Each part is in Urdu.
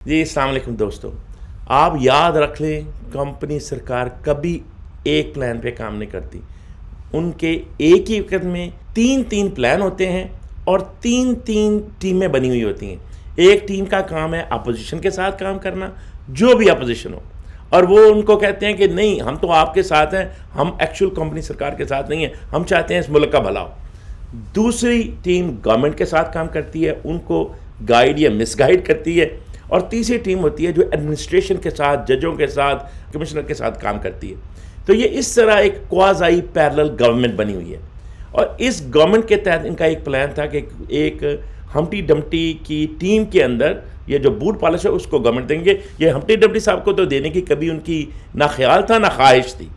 جی السلام علیکم دوستو، آپ یاد رکھ لیں کمپنی سرکار کبھی ایک پلان پہ کام نہیں کرتی. ان کے ایک ہی وقت میں تین پلان ہوتے ہیں اور تین ٹیمیں بنی ہوئی ہوتی ہیں. ایک ٹیم کا کام ہے اپوزیشن کے ساتھ کام کرنا، جو بھی اپوزیشن ہو، اور وہ ان کو کہتے ہیں کہ نہیں ہم تو آپ کے ساتھ ہیں، ہم ایکچوئل کمپنی سرکار کے ساتھ نہیں ہیں، ہم چاہتے ہیں اس ملک کا بھلا ہو. دوسری ٹیم گورنمنٹ کے ساتھ کام کرتی ہے، ان کو گائیڈ یا مس گائیڈ کرتی ہے. اور تیسری ٹیم ہوتی ہے جو ایڈمنسٹریشن کے ساتھ، ججوں کے ساتھ، کمشنر کے ساتھ کام کرتی ہے. تو یہ اس طرح ایک کوازائی پیرلل گورنمنٹ بنی ہوئی ہے. اور اس گورنمنٹ کے تحت ان کا ایک پلان تھا کہ ایک ہمٹی ڈمٹی کی ٹیم کے اندر یہ جو بوٹ پالش ہے اس کو گورنمنٹ دیں گے. یہ ہمٹی ڈمٹی صاحب کو تو دینے کی کبھی ان کی نہ خیال تھا نہ خواہش تھی،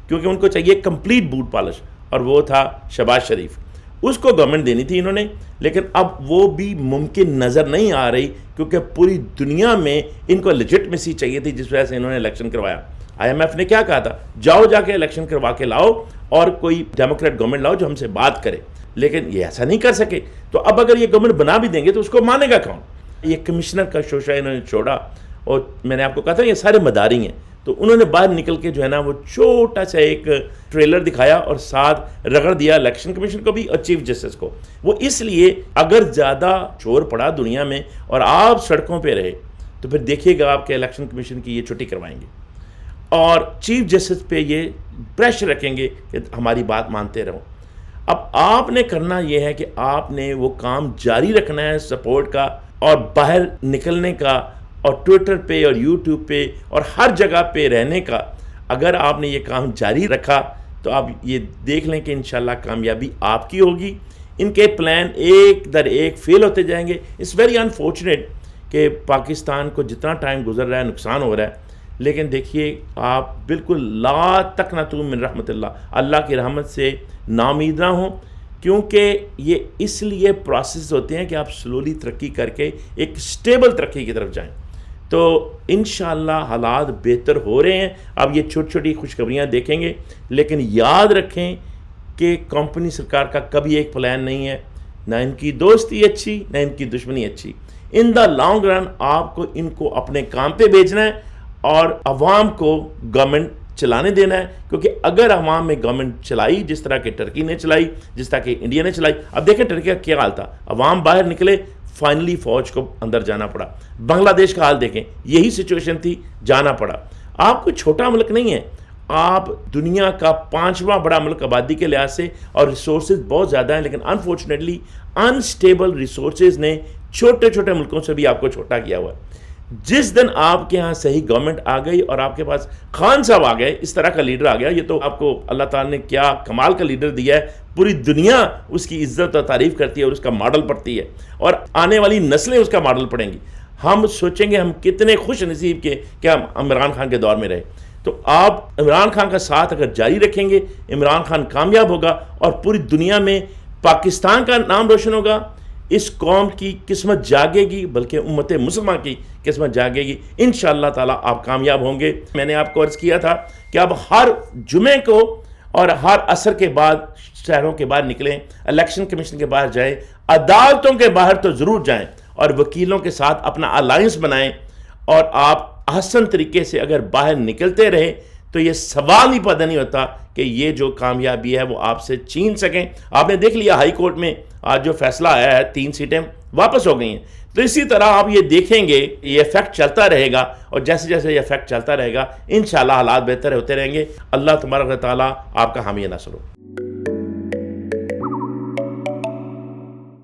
کیونکہ ان کو چاہیے کمپلیٹ بوٹ پالش، اور وہ تھا شہباز شریف. اس کو گورنمنٹ دینی تھی انہوں نے، لیکن اب وہ بھی ممکن نظر نہیں آ رہی، کیونکہ پوری دنیا میں ان کو لیجٹمیسی چاہیے تھی، جس وجہ سے انہوں نے الیکشن کروایا. IMF نے کیا کہا تھا، جاؤ جا کے الیکشن کروا کے لاؤ اور کوئی ڈیموکریٹ گورنمنٹ لاؤ جو ہم سے بات کرے. لیکن یہ ایسا نہیں کر سکے. تو اب اگر یہ گورنمنٹ بنا بھی دیں گے تو اس کو مانے گا کون؟ یہ کمشنر کا شوشہ انہوں نے چھوڑا، اور میں نے آپ کو کہا تھا یہ سارے مداری ہیں. تو انہوں نے باہر نکل کے جو ہے نا وہ چھوٹا سا ایک ٹریلر دکھایا اور ساتھ رگڑ دیا الیکشن کمیشن کو بھی اور چیف جسٹس کو. وہ اس لیے اگر زیادہ شور پڑا دنیا میں اور آپ سڑکوں پہ رہے تو پھر دیکھیے گا آپ کے الیکشن کمیشن کی یہ چھٹی کروائیں گے اور چیف جسٹس پہ یہ پریشر رکھیں گے کہ ہماری بات مانتے رہو. اب آپ نے کرنا یہ ہے کہ آپ نے وہ کام جاری رکھنا ہے سپورٹ کا اور باہر نکلنے کا، اور ٹویٹر پہ اور یوٹیوب پہ اور ہر جگہ پہ رہنے کا. اگر آپ نے یہ کام جاری رکھا تو آپ یہ دیکھ لیں کہ انشاءاللہ کامیابی آپ کی ہوگی. ان کے پلان ایک در ایک فیل ہوتے جائیں گے. اٹس ویری انفارچونیٹ کہ پاکستان کو جتنا ٹائم گزر رہا ہے نقصان ہو رہا ہے، لیکن دیکھیے آپ بالکل لا تقنطوا من رحمت اللہ کی رحمت سے ناامید نہ ہوں، کیونکہ یہ اس لیے پروسیس ہوتے ہیں کہ آپ سلولی ترقی کر کے ایک اسٹیبل ترقی کی طرف جائیں. تو انشاءاللہ حالات بہتر ہو رہے ہیں. اب یہ چھوٹی چھوٹی خوشخبریاں دیکھیں گے، لیکن یاد رکھیں کہ کمپنی سرکار کا کبھی ایک پلان نہیں ہے، نہ ان کی دوستی اچھی نہ ان کی دشمنی اچھی. ان دا لانگ رن آپ کو ان کو اپنے کام پہ بھیجنا ہے اور عوام کو گورنمنٹ چلانے دینا ہے. کیونکہ اگر عوام میں گورنمنٹ چلائی جس طرح کہ ٹرکی نے چلائی، جس طرح کہ انڈیا نے چلائی. اب دیکھیں ٹرکی کا کیا حال تھا، عوام باہر نکلے، فائنلی فوج کو اندر جانا پڑا. بنگلہ دیش کا حال دیکھیں، یہی سچویشن تھی، جانا پڑا. آپ کوئی چھوٹا ملک نہیں ہے، آپ دنیا کا 5واں بڑا ملک آبادی کے لحاظ سے، اور ریسورسز بہت زیادہ ہیں، لیکن انفارچونیٹلی انسٹیبل ریسورسز نے چھوٹے چھوٹے ملکوں سے بھی آپ کو چھوٹا کیا ہوا ہے. جس دن آپ کے ہاں صحیح گورنمنٹ آ گئی اور آپ کے پاس خان صاحب آ گئے، اس طرح کا لیڈر آ گیا، یہ تو آپ کو اللہ تعالیٰ نے کیا کمال کا لیڈر دیا ہے. پوری دنیا اس کی عزت اور تعریف کرتی ہے اور اس کا ماڈل پڑھتی ہے، اور آنے والی نسلیں اس کا ماڈل پڑھیں گی. ہم سوچیں گے ہم کتنے خوش نصیب کے کہ ہم عمران خان کے دور میں رہے. تو آپ عمران خان کا ساتھ اگر جاری رکھیں گے، عمران خان کامیاب ہوگا اور پوری دنیا میں پاکستان کا نام روشن ہوگا. اس قوم کی قسمت جاگے گی، بلکہ امت مسلمہ کی قسمت جاگے گی. انشاءاللہ تعالیٰ آپ کامیاب ہوں گے. میں نے آپ کو عرض کیا تھا کہ اب ہر جمعے کو اور ہر عصر کے بعد شہروں کے باہر نکلیں، الیکشن کمیشن کے باہر جائیں، عدالتوں کے باہر تو ضرور جائیں، اور وکیلوں کے ساتھ اپنا الائنس بنائیں. اور آپ احسن طریقے سے اگر باہر نکلتے رہے تو یہ سوال ہی پیدا نہیں ہوتا کہ یہ جو کامیابی ہے وہ آپ سے چھین سکیں. آپ نے دیکھ لیا ہائی کورٹ میں آج جو فیصلہ آیا ہے، 3 سیٹیں واپس ہو گئی ہیں. تو اسی طرح آپ یہ دیکھیں گے یہ ایفیکٹ چلتا رہے گا، اور جیسے جیسے یہ ایفیکٹ چلتا رہے گا انشاءاللہ حالات بہتر ہوتے رہیں گے. اللہ تبارک و تعالیٰ آپ کا حامی ناصر ہو.